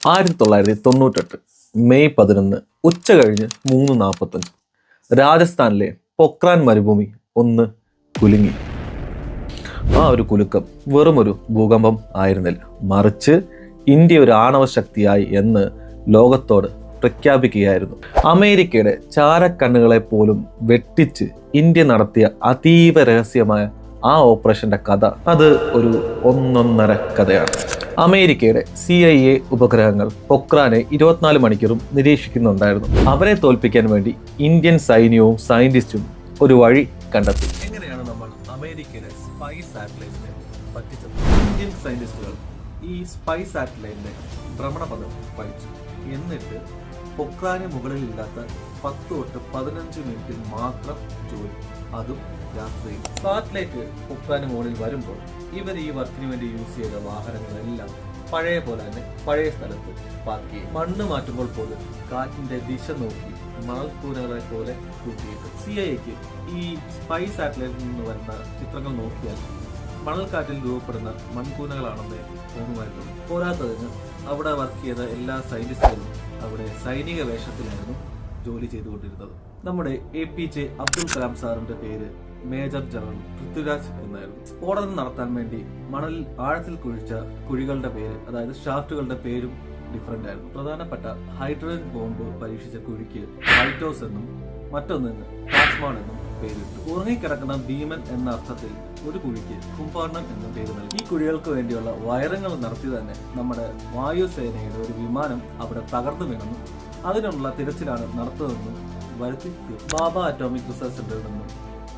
1998 May 11 ഉച്ച കഴിഞ്ഞ് 3:45 രാജസ്ഥാനിലെ പൊക്രാൻ മരുഭൂമി ഒന്ന് കുലുങ്ങി. ആ ഒരു കുലുക്കം വെറുമൊരു ഭൂകമ്പം ആയിരുന്നില്ല, മറിച്ച് ഇന്ത്യ ഒരു ആണവ ശക്തിയായി എന്ന് ലോകത്തോട് പ്രഖ്യാപിക്കുകയായിരുന്നു. അമേരിക്കയുടെ ചാരക്കണ്ണുകളെ പോലും വെട്ടിച്ച് ഇന്ത്യ നടത്തിയ അതീവ രഹസ്യമായ ആ ഓപ്പറേഷന്റെ കഥ അത് ഒരു ഒന്നൊന്നര കഥയാണ്. അമേരിക്കയുടെ CIA ഉപഗ്രഹങ്ങൾ പൊക്രാനെ 24 മണിക്കൂറും നിരീക്ഷിക്കുന്നുണ്ടായിരുന്നു. അവരെ തോൽപ്പിക്കാൻ വേണ്ടി ഇന്ത്യൻ സൈന്യവും സയന്റിസ്റ്റും ഒരു വഴി കണ്ടെത്തി. എങ്ങനെയാണ് നമ്മൾ അമേരിക്കയുടെ സ്പൈ സാറ്റലൈറ്റിനെ പറ്റിച്ചത്? ഇന്ത്യൻ സയന്റിസ്റ്റുകൾ ഈ സ്പൈ സാറ്റലൈറ്റിന്റെ ഭ്രമണപഥം പഠിച്ചു. എന്നിട്ട് പൊക്രാന് മുകളിലില്ലാത്ത 10 തൊട്ട് 15 മിനിറ്റിൽ മാത്രം ജോലി, അതും രാത്രിയിൽ. സാറ്റലൈറ്റ് പൊക്രാന് മുകളിൽ വരുമ്പോൾ ഇവർ ഈ വർക്കിന് വേണ്ടി യൂസ് ചെയ്ത വാഹനങ്ങളെല്ലാം പഴയ പോലെ തന്നെ പഴയ സ്ഥലത്ത് പാർക്ക് ചെയ്യും. മണ്ണ് മാറ്റുമ്പോൾ പോലും കാറ്റിന്റെ ദിശ നോക്കി മണൽക്കൂനകളെ പോലെ കൂട്ടിയിട്ട്. CIAക്ക് ഈ സ്പൈ സാറ്റലൈറ്റിൽ നിന്ന് വരുന്ന ചിത്രങ്ങൾ നോക്കിയാൽ മണൽക്കാറ്റിൽ രൂപപ്പെടുന്ന മൺകൂനകളാണെന്ന് തോന്നുമായിരുന്നു. പോരാത്തതിന് അവിടെ വർക്ക് ചെയ്ത എല്ലാ സയന്റിസ്റ്റുകളും അവിടെ സൈനിക വേഷത്തിലായിരുന്നു ജോലി ചെയ്തുകൊണ്ടിരുന്നത്. നമ്മുടെ APJ അബ്ദുൽ കലാം സാറിന്റെ പേര് മേജർ ജനറൽ പൃഥ്വിരാജ് എന്നായിരുന്നു. സ്ഫോടനം നടത്താൻ വേണ്ടി മണലിൽ ആഴത്തിൽ കുഴിച്ച കുഴികളുടെ പേര്, അതായത് ഷാഫ്റ്റുകളുടെ പേരും ഡിഫറെന്റ് ആയിരുന്നു. പ്രധാനപ്പെട്ട ഹൈഡ്രജൻ ബോംബ് പരീക്ഷിച്ച കുഴിക്ക് വൈറ്റ് ഹൗസ് എന്നും മറ്റൊന്നിന് ടാസ്മാൻ എന്നും പേരിട്ടു. ഉറങ്ങിക്കിടക്കുന്ന ഭീമൻ എന്ന അർത്ഥത്തിൽ ഒരു കുഴിക്ക് കുംഭകർണൻ എന്നും പേര് നൽകി. ഈ കുഴികൾക്ക് വേണ്ടിയുള്ള വയറിങ്ങൾ നടത്തി തന്നെ നമ്മുടെ വായുസേനയുടെ ഒരു വിമാനം അവിടെ തകർന്നു വീണെന്നും അതിനുള്ള തിരച്ചിലാണ് നടത്തുന്നതെന്നും വരുത്തി. ബാബ അറ്റോമിക് റിസർച്ച് സെന്ററിൽ നിന്നും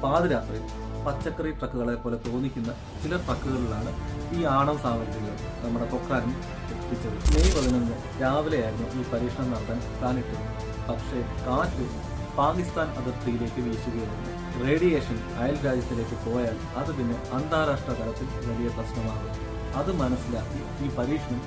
പാതിരാത്രി പച്ചക്കറി ട്രക്കുകളെ പോലെ തോന്നിക്കുന്ന ചില ട്രക്കുകളിലാണ് ഈ ആണവ സാമഗ്രികൾ നമ്മുടെ പൊക്രാനിൽ എത്തിച്ചത്. മെയ് 11 രാവിലെയായിരുന്നു ഈ പരീക്ഷണം നടത്താൻ പ്ലാനിട്ടത്. പക്ഷേ കാറ്റ് പാകിസ്ഥാൻ അതിർത്തിയിലേക്ക് വീശുകയായിരുന്നു. റേഡിയേഷൻ അയൽ രാജ്യത്തിലേക്ക് പോയാൽ അത് പിന്നെ അന്താരാഷ്ട്ര തലത്തിൽ വലിയ പ്രശ്നമാകും. അത് മനസ്സിലാക്കി ഈ പരീക്ഷണം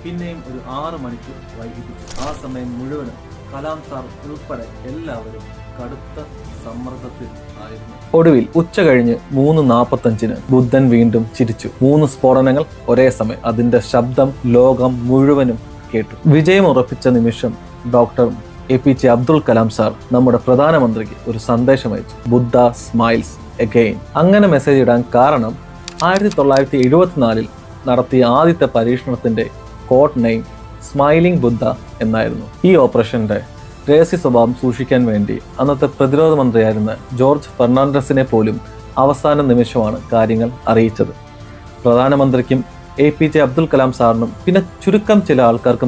പിന്നെയും ഒരു 6 മണിക്കൂർ വൈകിപ്പിച്ചു. ആ സമയം മുഴുവനും കലാം സാർ ഉൾപ്പെടെ എല്ലാവരും കടുത്ത സമ്മർദ്ദത്തിൽ ആയിരുന്നു. ഒടുവിൽ ഉച്ച കഴിഞ്ഞ് 3:45 ബുദ്ധൻ വീണ്ടും ചിരിച്ചു. 3 സ്ഫോടനങ്ങൾ ഒരേ സമയം. അതിന്റെ ശബ്ദം ലോകം മുഴുവനും കേട്ടു. വിജയം ഉറപ്പിച്ച നിമിഷം doctor APJ Abdul Kalam sir നമ്മുടെ പ്രധാനമന്ത്രിക്ക് ഒരു സന്ദേശം അയച്ചു. ബുദ്ധ സ്മൈൽസ് അഗെയിൻ. അങ്ങനെ മെസ്സേജ് ഇടാൻ കാരണം 1974 നടത്തിയ ആദ്യത്തെ പരീക്ഷണത്തിന്റെ കോഡ് നെയിം സ്മൈലിംഗ് ബുദ്ധ എന്നായിരുന്നു. ഈ ഓപ്പറേഷന്റെ രഹസ്യ സ്വഭാവം സൂക്ഷിക്കാൻ വേണ്ടി അന്നത്തെ പ്രതിരോധ മന്ത്രിയായിരുന്ന ജോർജ് ഫെർണാണ്ടസിനെ പോലും അവസാന നിമിഷമാണ് കാര്യങ്ങൾ അറിയിച്ചത്. പ്രധാനമന്ത്രിക്കും APJ അബ്ദുൽ കലാം സാറിനും പിന്നെ ചുരുക്കം ചില ആൾക്കാർക്കും